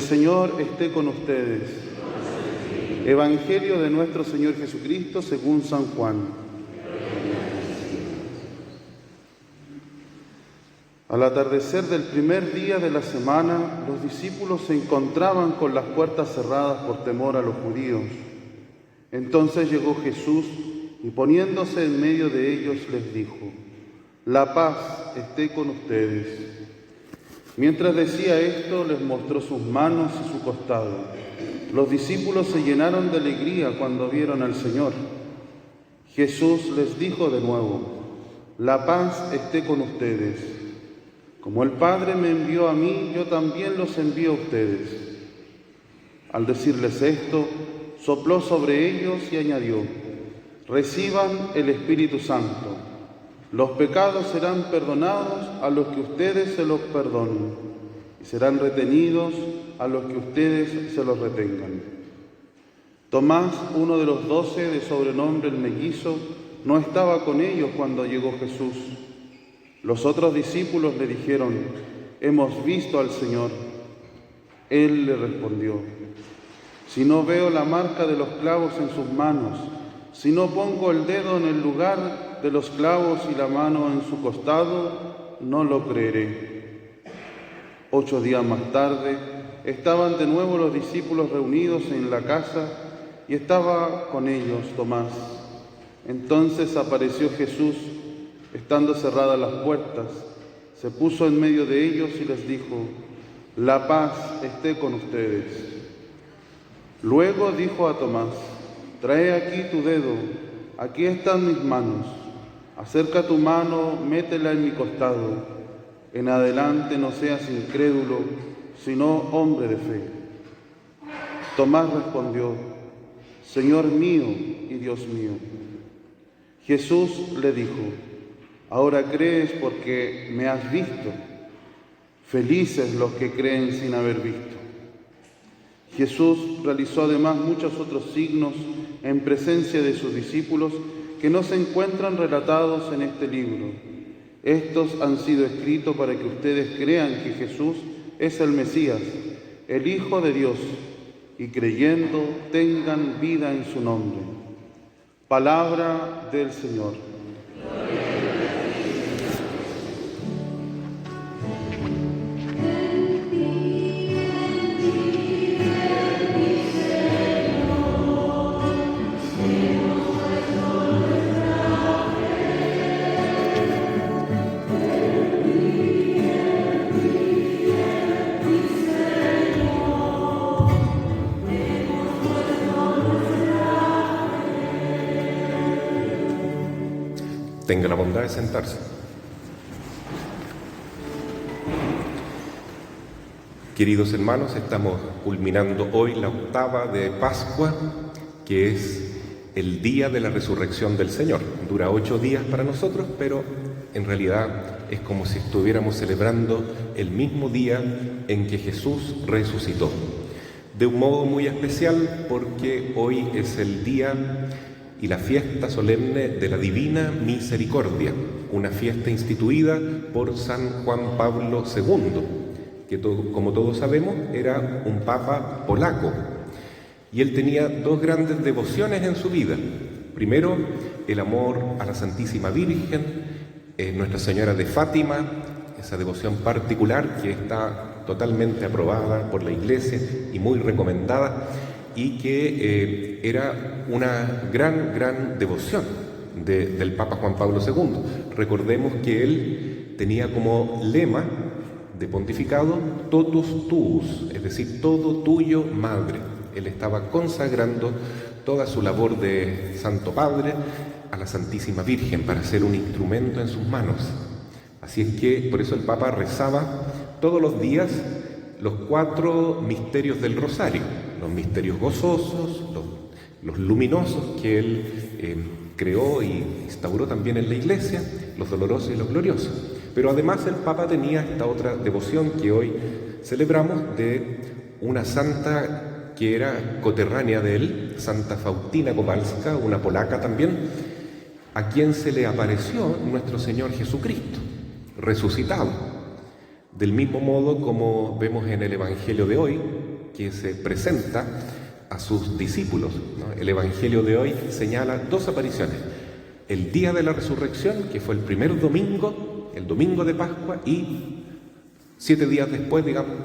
El Señor esté con ustedes. Evangelio de nuestro Señor Jesucristo según San Juan. Al atardecer del primer día de la semana, los discípulos se encontraban con las puertas cerradas por temor a los judíos. Entonces llegó Jesús y poniéndose en medio de ellos les dijo: «La paz esté con ustedes». Mientras decía esto, les mostró sus manos y su costado. Los discípulos se llenaron de alegría cuando vieron al Señor. Jesús les dijo de nuevo: «La paz esté con ustedes. Como el Padre me envió a mí, yo también los envío a ustedes». Al decirles esto, sopló sobre ellos y añadió: «Reciban el Espíritu Santo. Los pecados serán perdonados a los que ustedes se los perdonen, y serán retenidos a los que ustedes se los retengan». Tomás, uno de los 12, de sobrenombre el Mellizo, no estaba con ellos cuando llegó Jesús. Los otros discípulos le dijeron: «Hemos visto al Señor». Él le respondió: «Si no veo la marca de los clavos en sus manos, si no pongo el dedo en el lugar de los clavos y la mano en su costado, no lo creeré». 8 días más tarde, estaban de nuevo los discípulos reunidos en la casa y estaba con ellos Tomás. Entonces apareció Jesús, estando cerradas las puertas, se puso en medio de ellos y les dijo: «La paz esté con ustedes». Luego dijo a Tomás: «Trae aquí tu dedo, aquí están mis manos. Acerca tu mano, métela en mi costado. En adelante no seas incrédulo, sino hombre de fe». Tomás respondió: «Señor mío y Dios mío». Jesús le dijo: «Ahora crees porque me has visto. Felices los que creen sin haber visto». Jesús realizó además muchos otros signos en presencia de sus discípulos que no se encuentran relatados en este libro. Estos han sido escritos para que ustedes crean que Jesús es el Mesías, el Hijo de Dios, y creyendo tengan vida en su nombre. Palabra del Señor. Tenga la bondad de sentarse. Queridos hermanos, estamos culminando hoy la octava de Pascua, que es el día de la resurrección del Señor. Dura 8 días para nosotros, pero en realidad es como si estuviéramos celebrando el mismo día en que Jesús resucitó. De un modo muy especial, porque hoy es el día y la fiesta solemne de la Divina Misericordia, una fiesta instituida por San Juan Pablo II, que como todos sabemos era un papa polaco, y él tenía 2 grandes devociones en su vida. Primero, el amor a la Santísima Virgen, Nuestra Señora de Fátima, esa devoción particular que está totalmente aprobada por la Iglesia y muy recomendada, y que era una gran devoción del Papa Juan Pablo II. Recordemos que él tenía como lema de pontificado totus tuus, es decir, todo tuyo, Madre. Él estaba consagrando toda su labor de Santo Padre a la Santísima Virgen para ser un instrumento en sus manos. Así es que por eso el Papa rezaba todos los días los 4 misterios del Rosario, los misterios gozosos, los luminosos que él creó y instauró también en la Iglesia, los dolorosos y los gloriosos. Pero además el Papa tenía esta otra devoción que hoy celebramos de una santa que era coterránea de él, Santa Faustina Kowalska, una polaca también, a quien se le apareció nuestro Señor Jesucristo, resucitado. Del mismo modo como vemos en el Evangelio de hoy, que se presenta a sus discípulos, ¿no? El Evangelio de hoy señala dos apariciones: el día de la resurrección, que fue el primer domingo, el domingo de Pascua, y 7 días después, digamos,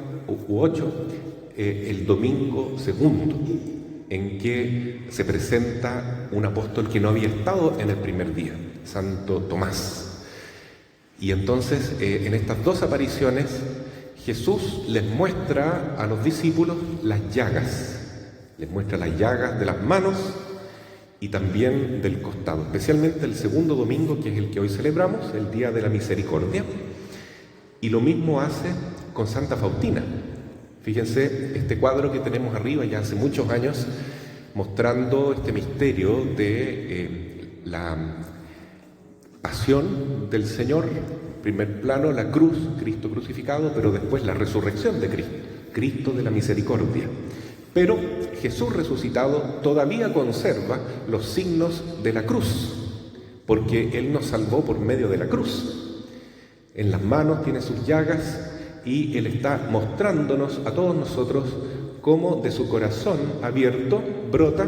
u 8, el domingo segundo, en que se presenta un apóstol que no había estado en el primer día, Santo Tomás. Y entonces, en estas dos apariciones, Jesús les muestra a los discípulos las llagas, les muestra las llagas de las manos y también del costado, especialmente el segundo domingo, que es el que hoy celebramos, el Día de la Misericordia. Y lo mismo hace con Santa Faustina. Fíjense este cuadro que tenemos arriba ya hace muchos años, mostrando este misterio de la pasión del Señor. En primer plano, la cruz, Cristo crucificado, pero después la resurrección de Cristo, Cristo de la misericordia. Pero Jesús resucitado todavía conserva los signos de la cruz, porque Él nos salvó por medio de la cruz. En las manos tiene sus llagas y Él está mostrándonos a todos nosotros cómo de su corazón abierto brota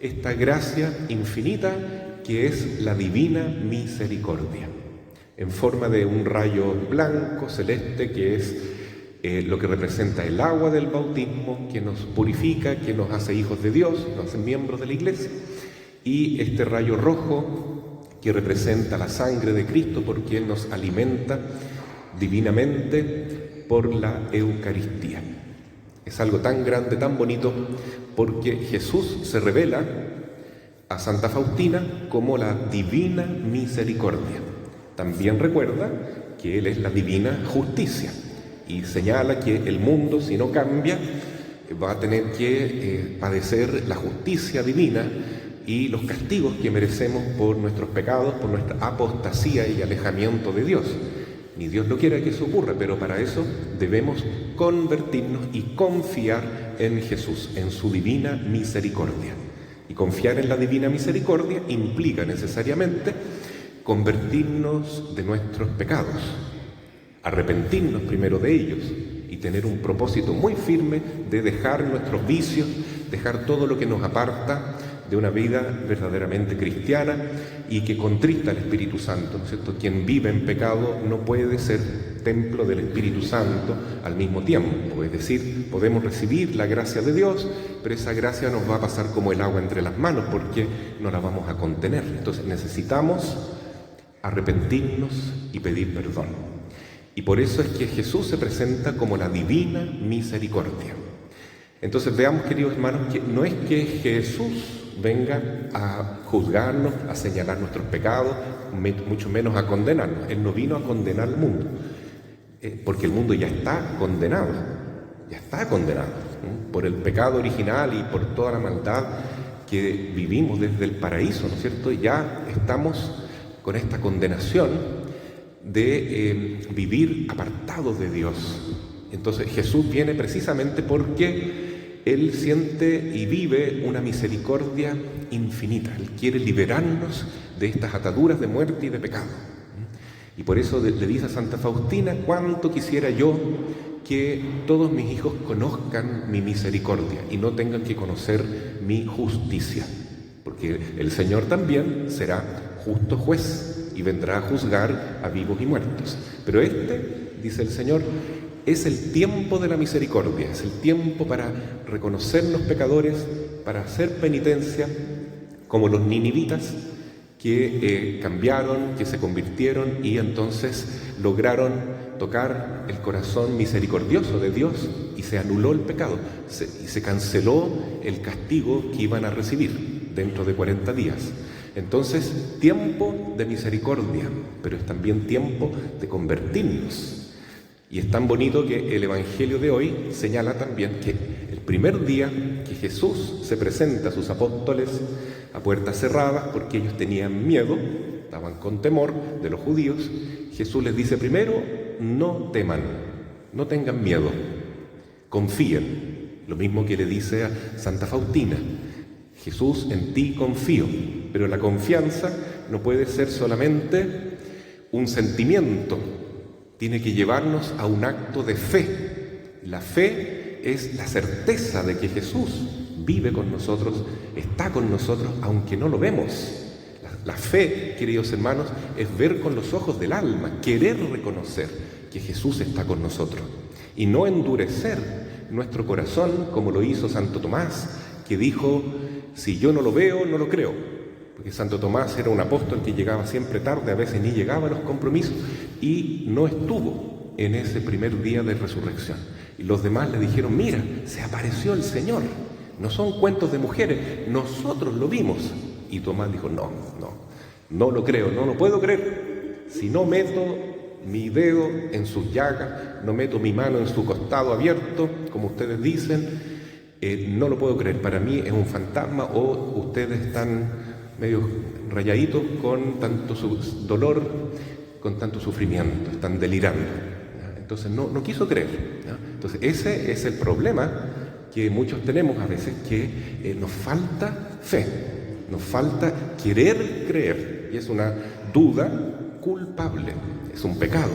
esta gracia infinita que es la divina misericordia, en forma de un rayo blanco, celeste, que es lo que representa el agua del bautismo, que nos purifica, que nos hace hijos de Dios, nos hace miembros de la Iglesia, y este rayo rojo que representa la sangre de Cristo, porque Él nos alimenta divinamente por la Eucaristía. Es algo tan grande, tan bonito, porque Jesús se revela a Santa Faustina como la divina misericordia. También recuerda que Él es la divina justicia y señala que el mundo, si no cambia, va a tener que padecer la justicia divina y los castigos que merecemos por nuestros pecados, por nuestra apostasía y alejamiento de Dios. Ni Dios lo quiera que eso ocurra, pero para eso debemos convertirnos y confiar en Jesús, en su divina misericordia. Y confiar en la divina misericordia implica necesariamente convertirnos de nuestros pecados, arrepentirnos primero de ellos y tener un propósito muy firme de dejar nuestros vicios, dejar todo lo que nos aparta de una vida verdaderamente cristiana y que contrista al Espíritu Santo, ¿no es cierto? Quien vive en pecado no puede ser templo del Espíritu Santo al mismo tiempo, es decir, podemos recibir la gracia de Dios, pero esa gracia nos va a pasar como el agua entre las manos porque no la vamos a contener. Entonces necesitamos arrepentirnos y pedir perdón. Y por eso es que Jesús se presenta como la divina misericordia. Entonces veamos, queridos hermanos, que no es que Jesús venga a juzgarnos, a señalar nuestros pecados, mucho menos a condenarnos. Él no vino a condenar al mundo, porque el mundo ya está condenado, por el pecado original y por toda la maldad que vivimos desde el paraíso, ¿no es cierto? Ya estamos con esta condenación de vivir apartados de Dios. Entonces Jesús viene precisamente porque Él siente y vive una misericordia infinita. Él quiere liberarnos de estas ataduras de muerte y de pecado. Y por eso le dice a Santa Faustina: cuánto quisiera yo que todos mis hijos conozcan mi misericordia y no tengan que conocer mi justicia. Porque el Señor también será justo juez y vendrá a juzgar a vivos y muertos. Pero dice el Señor, es el tiempo de la misericordia, es el tiempo para reconocernos pecadores, para hacer penitencia, como los ninivitas que cambiaron, que se convirtieron y entonces lograron tocar el corazón misericordioso de Dios y se anuló el pecado y se canceló el castigo que iban a recibir dentro de 40 días. Entonces, tiempo de misericordia, pero es también tiempo de convertirnos. Y es tan bonito que el Evangelio de hoy señala también que el primer día que Jesús se presenta a sus apóstoles a puertas cerradas, porque ellos tenían miedo, estaban con temor de los judíos, Jesús les dice primero: no teman, no tengan miedo, confíen. Lo mismo que le dice a Santa Faustina: Jesús, en ti confío. Pero la confianza no puede ser solamente un sentimiento, tiene que llevarnos a un acto de fe. La fe es la certeza de que Jesús vive con nosotros, está con nosotros, aunque no lo vemos. La fe, queridos hermanos, es ver con los ojos del alma, querer reconocer que Jesús está con nosotros y no endurecer nuestro corazón como lo hizo Santo Tomás, que dijo: si yo no lo veo, no lo creo. Porque Santo Tomás era un apóstol que llegaba siempre tarde, a veces ni llegaba a los compromisos, y no estuvo en ese primer día de resurrección. Y los demás le dijeron: mira, se apareció el Señor, no son cuentos de mujeres, nosotros lo vimos. Y Tomás dijo: no lo creo, no lo puedo creer. Si no meto mi dedo en sus llagas, no meto mi mano en su costado abierto, como ustedes dicen, no lo puedo creer. Para mí es un fantasma, o ustedes están medio rayaditos con tanto dolor, con tanto sufrimiento, están delirando. ¿Ya? Entonces no quiso creer. ¿Ya? Entonces ese es el problema que muchos tenemos a veces, que nos falta fe, nos falta querer creer, y es una duda culpable, es un pecado,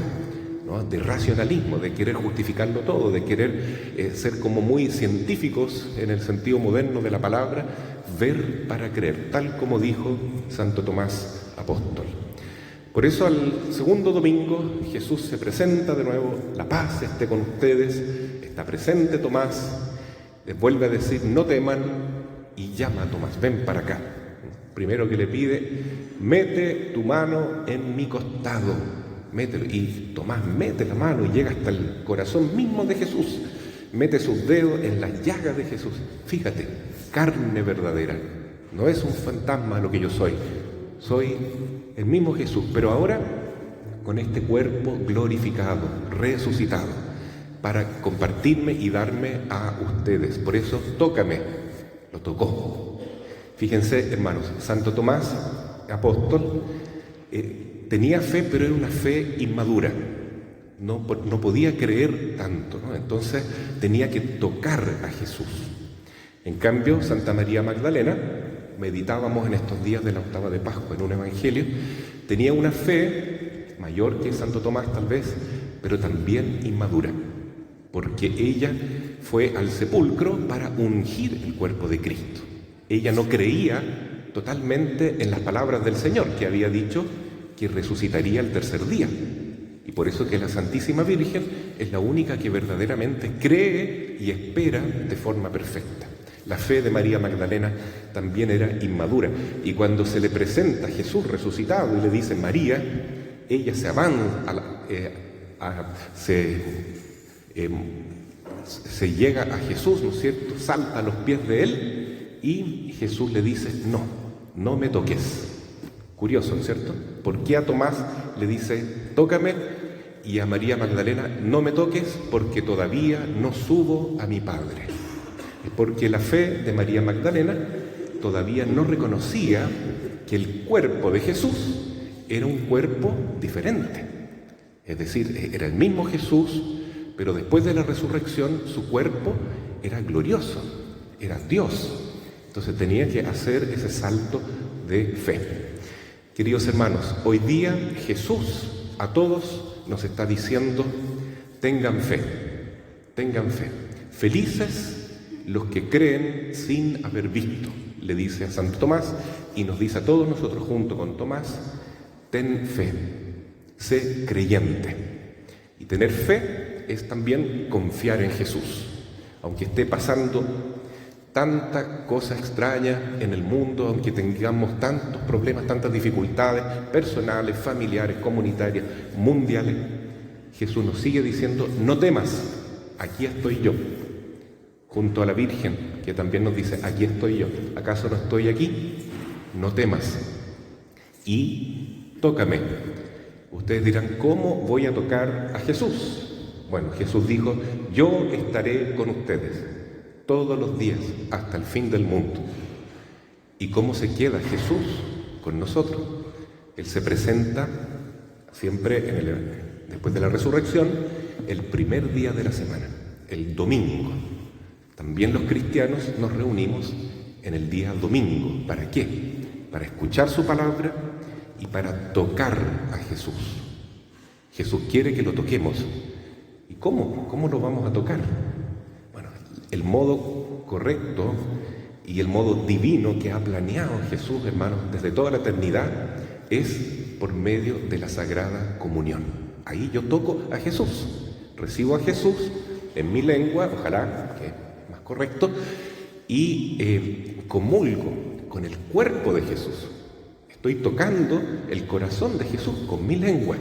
¿no? De racionalismo, de querer justificarlo todo, de querer ser como muy científicos en el sentido moderno de la palabra, ver para creer, tal como dijo Santo Tomás apóstol. Por eso al segundo domingo Jesús se presenta de nuevo: la paz esté con ustedes. Está presente Tomás, les vuelve a decir: no teman, y llama a Tomás: ven para acá. Primero que le pide: mete tu mano en mi costado, mételo. Y Tomás mete la mano y llega hasta el corazón mismo de Jesús, mete sus dedos en las llagas de Jesús. Fíjate, carne verdadera, no es un fantasma lo que yo soy el mismo Jesús, pero ahora con este cuerpo glorificado, resucitado, para compartirme y darme a ustedes. Por eso tócame. Lo tocó. Fíjense, hermanos, Santo Tomás apóstol tenía fe, pero era una fe inmadura. No podía creer tanto, ¿no? Entonces tenía que tocar a Jesús. En cambio, Santa María Magdalena, meditábamos en estos días de la octava de Pascua en un evangelio, tenía una fe mayor que Santo Tomás tal vez, pero también inmadura, porque ella fue al sepulcro para ungir el cuerpo de Cristo. Ella no creía totalmente en las palabras del Señor, que había dicho que resucitaría el tercer día. Y por eso que la Santísima Virgen es la única que verdaderamente cree y espera de forma perfecta. La fe de María Magdalena también era inmadura. Y cuando se le presenta a Jesús resucitado y le dice María, ella se avanza, se llega a Jesús, ¿no es cierto? Salta a los pies de él. Y Jesús le dice: no me toques. Curioso, ¿no es cierto? ¿Por qué a Tomás le dice tócame, y a María Magdalena no me toques, porque todavía no subo a mi Padre? Es porque la fe de María Magdalena todavía no reconocía que el cuerpo de Jesús era un cuerpo diferente. Es decir, era el mismo Jesús, pero después de la resurrección su cuerpo era glorioso, era Dios. Entonces tenía que hacer ese salto de fe. Queridos hermanos, hoy día Jesús a todos nos está diciendo: tengan fe, tengan fe. Felices los que creen sin haber visto, le dice a Santo Tomás, y nos dice a todos nosotros junto con Tomás: ten fe, sé creyente. Y tener fe es también confiar en Jesús, aunque esté pasando tanta cosa extraña en el mundo, aunque tengamos tantos problemas, tantas dificultades personales, familiares, comunitarias, mundiales. Jesús nos sigue diciendo: no temas, aquí estoy yo, junto a la Virgen, que también nos dice: aquí estoy yo. ¿Acaso no estoy aquí? No temas y tócame. Ustedes dirán: ¿cómo voy a tocar a Jesús? Bueno, Jesús dijo: yo estaré con ustedes todos los días hasta el fin del mundo. ¿Y cómo se queda Jesús con nosotros? Él se presenta siempre después de la resurrección, el primer día de la semana, el domingo. También los cristianos nos reunimos en el día domingo. ¿Para qué? Para escuchar su palabra y para tocar a Jesús. Jesús quiere que lo toquemos. ¿Y cómo? ¿Cómo lo vamos a tocar? Bueno, el modo correcto y el modo divino que ha planeado Jesús, hermanos, desde toda la eternidad, es por medio de la Sagrada Comunión. Ahí yo toco a Jesús, recibo a Jesús en mi lengua, ojalá que es más correcto, y comulgo con el cuerpo de Jesús. Estoy tocando el corazón de Jesús con mi lengua.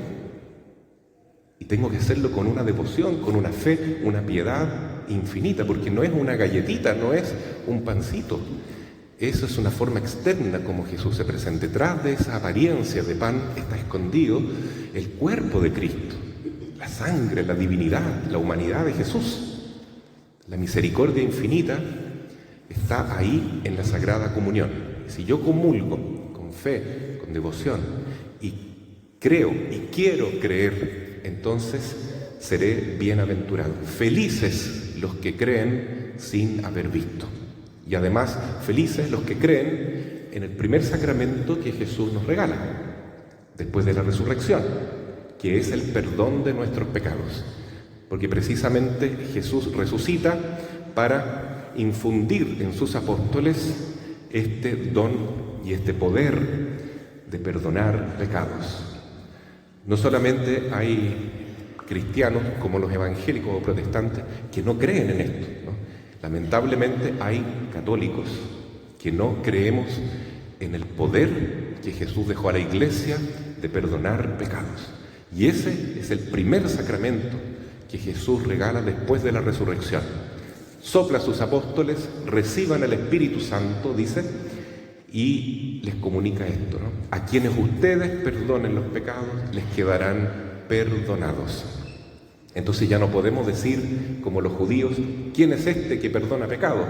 Y tengo que hacerlo con una devoción, con una fe, una piedad infinita, porque no es una galletita, no es un pancito. Eso es una forma externa como Jesús se presenta. Detrás de esa apariencia de pan está escondido el cuerpo de Cristo, la sangre, la divinidad, la humanidad de Jesús. La misericordia infinita está ahí en la Sagrada Comunión. Si yo comulgo con fe, con devoción, y creo y quiero creer, entonces seré bienaventurado. Felices los que creen sin haber visto. Y además, felices los que creen en el primer sacramento que Jesús nos regala, después de la resurrección, que es el perdón de nuestros pecados. Porque precisamente Jesús resucita para infundir en sus apóstoles este don y este poder de perdonar pecados. No solamente hay cristianos como los evangélicos o protestantes que no creen en esto, ¿no? Lamentablemente hay católicos que no creemos en el poder que Jesús dejó a la Iglesia de perdonar pecados. Y ese es el primer sacramento que Jesús regala después de la resurrección. Sopla a sus apóstoles, reciban el Espíritu Santo, dice, y les comunica esto, ¿no? A quienes ustedes perdonen los pecados, les quedarán perdonados. Entonces ya no podemos decir, como los judíos, ¿quién es este que perdona pecados?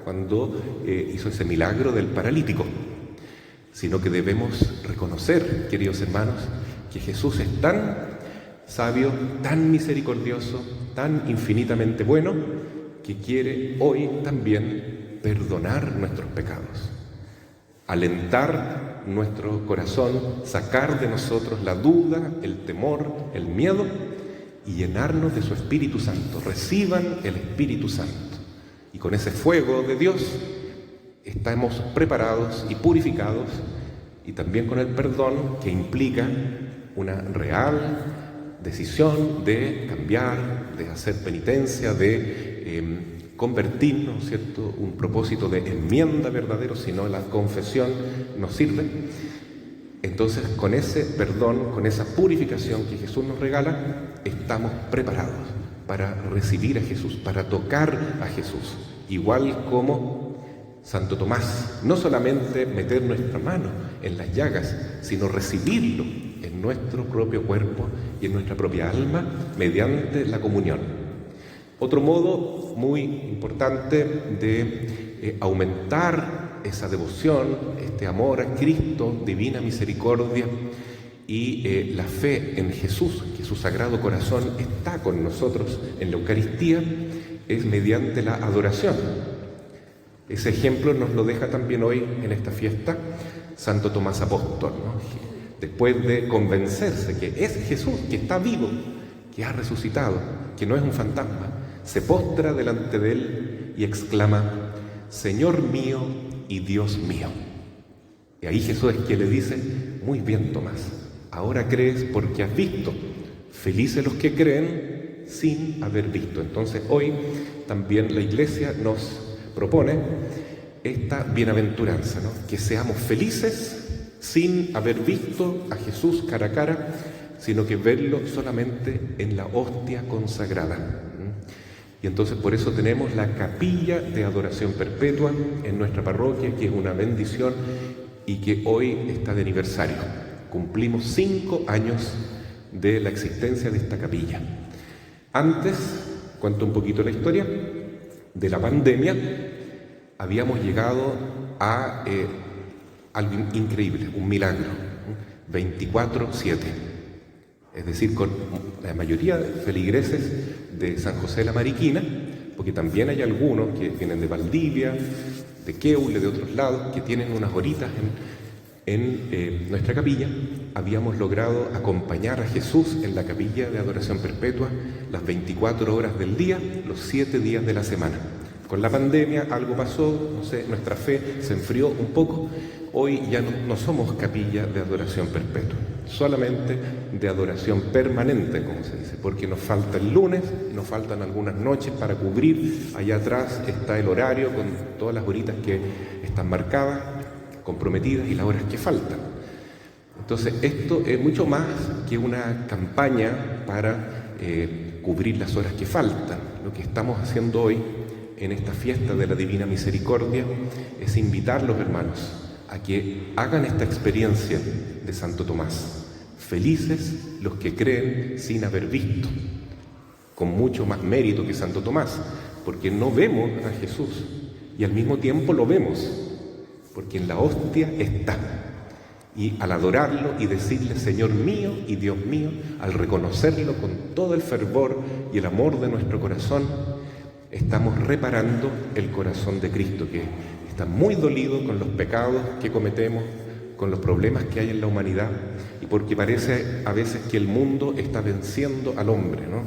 Cuando hizo ese milagro del paralítico. Sino que debemos reconocer, queridos hermanos, que Jesús es tan sabio, tan misericordioso, tan infinitamente bueno, que quiere hoy también perdonar nuestros pecados. Alentar nuestro corazón, sacar de nosotros la duda, el temor, el miedo y llenarnos de su Espíritu Santo. Reciban el Espíritu Santo. Y con ese fuego de Dios estamos preparados y purificados, y también con el perdón que implica una real decisión de cambiar, de hacer penitencia, de convertirnos, ¿cierto? Un propósito de enmienda verdadero, si no la confesión nos sirve. Entonces, con ese perdón, con esa purificación que Jesús nos regala, estamos preparados para recibir a Jesús, para tocar a Jesús. Igual como Santo Tomás, no solamente meter nuestra mano en las llagas, sino recibirlo en nuestro propio cuerpo y en nuestra propia alma mediante la comunión. Otro modo muy importante de aumentar esa devoción, este amor a Cristo, divina misericordia y la fe en Jesús, que su Sagrado Corazón está con nosotros en la Eucaristía, es mediante la adoración. Ese ejemplo nos lo deja también hoy en esta fiesta Santo Tomás Apóstol, ¿no? Después de convencerse que es Jesús, que está vivo, que ha resucitado, que no es un fantasma, se postra delante de él y exclama: Señor mío y Dios mío. Y ahí Jesús es quien le dice: muy bien, Tomás, ahora crees porque has visto. Felices los que creen sin haber visto. Entonces hoy también la Iglesia nos propone esta bienaventuranza, ¿no? Que seamos felices sin haber visto a Jesús cara a cara, sino que verlo solamente en la hostia consagrada. Y entonces por eso tenemos la capilla de adoración perpetua en nuestra parroquia, que es una bendición y que hoy está de aniversario. Cumplimos 5 años de la existencia de esta capilla. Antes, cuento un poquito la historia, de la pandemia habíamos llegado a algo increíble, un milagro, 24/7. Es decir, con la mayoría de feligreses de San José de la Mariquina, porque también hay algunos que vienen de Valdivia, de Queule, de otros lados, que tienen unas horitas en nuestra capilla. Habíamos logrado acompañar a Jesús en la capilla de adoración perpetua las 24 horas del día, los 7 días de la semana. Con la pandemia algo pasó, no sé, nuestra fe se enfrió un poco. Hoy ya no somos capilla de adoración perpetua, solamente de adoración permanente, como se dice, porque nos falta el lunes, nos faltan algunas noches para cubrir. Allá atrás está el horario con todas las horitas que están marcadas, comprometidas, y las horas que faltan. Entonces esto es mucho más que una campaña para cubrir las horas que faltan. Lo que estamos haciendo hoy en esta fiesta de la Divina Misericordia es invitar a los hermanos a que hagan esta experiencia de Santo Tomás. Felices los que creen sin haber visto, con mucho más mérito que Santo Tomás, porque no vemos a Jesús y al mismo tiempo lo vemos, porque en la hostia está. Y al adorarlo y decirle Señor mío y Dios mío, al reconocerlo con todo el fervor y el amor de nuestro corazón, estamos reparando el corazón de Cristo, que está muy dolido con los pecados que cometemos, con los problemas que hay en la humanidad, y porque parece a veces que el mundo está venciendo al hombre, ¿no?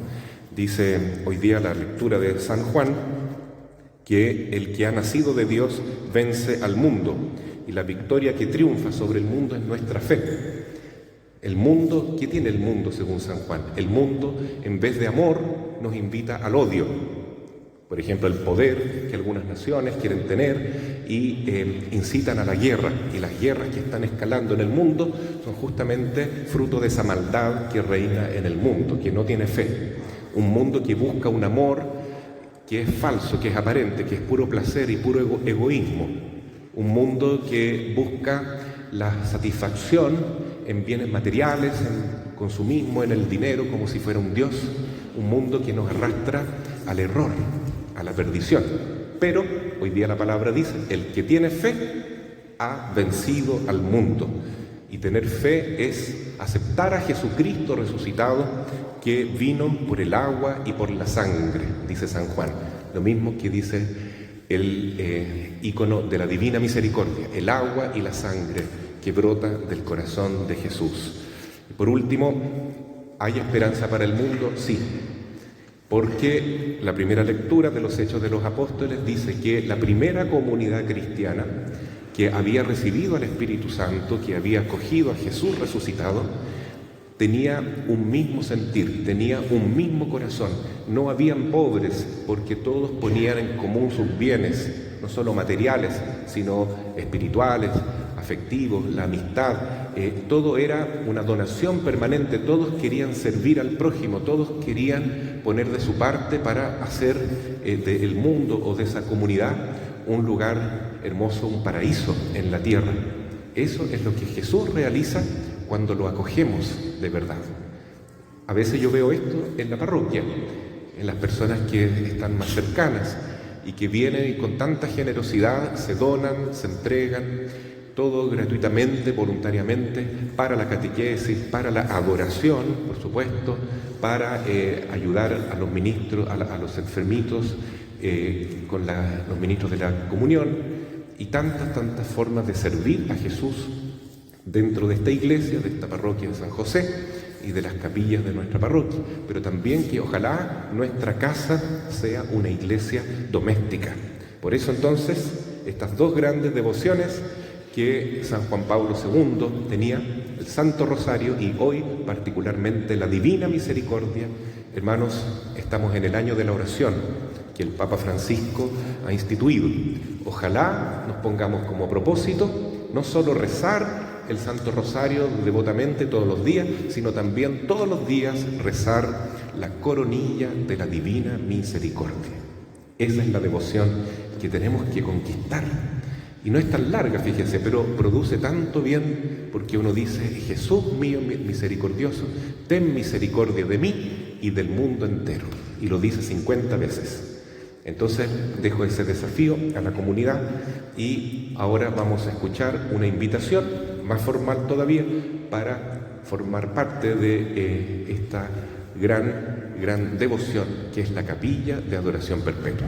Dice hoy día la lectura de San Juan que el que ha nacido de Dios vence al mundo, y la victoria que triunfa sobre el mundo es nuestra fe. El mundo, ¿qué tiene el mundo según San Juan? El mundo, en vez de amor, nos invita al odio. Por ejemplo, el poder que algunas naciones quieren tener y incitan a la guerra. Y las guerras que están escalando en el mundo son justamente fruto de esa maldad que reina en el mundo, que no tiene fe. Un mundo que busca un amor que es falso, que es aparente, que es puro placer y puro egoísmo. Un mundo que busca la satisfacción en bienes materiales, en consumismo, en el dinero, como si fuera un Dios. Un mundo que nos arrastra al error, a la perdición. Pero hoy día la palabra dice, el que tiene fe ha vencido al mundo. Y tener fe es aceptar a Jesucristo resucitado, que vino por el agua y por la sangre, dice San Juan. Lo mismo que dice el ícono de la Divina Misericordia, el agua y la sangre que brota del corazón de Jesús. Y por último, ¿hay esperanza para el mundo? Sí. Porque la primera lectura de los Hechos de los Apóstoles dice que la primera comunidad cristiana que había recibido al Espíritu Santo, que había acogido a Jesús resucitado, tenía un mismo sentir, tenía un mismo corazón. No habían pobres, porque todos ponían en común sus bienes, no solo materiales, sino espirituales, afectivos, la amistad. Todo era una donación permanente, todos querían servir al prójimo, todos querían poner de su parte para hacer del mundo o de esa comunidad un lugar hermoso, un paraíso en la tierra. Eso es lo que Jesús realiza cuando lo acogemos de verdad. A veces yo veo esto en la parroquia, en las personas que están más cercanas y que vienen y con tanta generosidad se donan, se entregan, todo gratuitamente, voluntariamente, para la catequesis, para la adoración, por supuesto, para ayudar a los ministros, a los enfermitos, con los ministros de la comunión, y tantas formas de servir a Jesús dentro de esta iglesia, de esta parroquia de San José y de las capillas de nuestra parroquia, pero también que ojalá nuestra casa sea una iglesia doméstica. Por eso entonces, estas dos grandes devociones que San Juan Pablo II tenía, el Santo Rosario y hoy particularmente la Divina Misericordia. Hermanos, estamos en el año de la oración que el Papa Francisco ha instituido. Ojalá nos pongamos como propósito no solo rezar el Santo Rosario devotamente todos los días, sino también todos los días rezar la coronilla de la Divina Misericordia. Esa es la devoción que tenemos que conquistar. Y no es tan larga, fíjese, pero produce tanto bien, porque uno dice, Jesús mío misericordioso, ten misericordia de mí y del mundo entero. Y lo dice 50 veces. Entonces dejo ese desafío a la comunidad y ahora vamos a escuchar una invitación más formal todavía para formar parte de esta gran devoción que es la Capilla de Adoración Perpetua.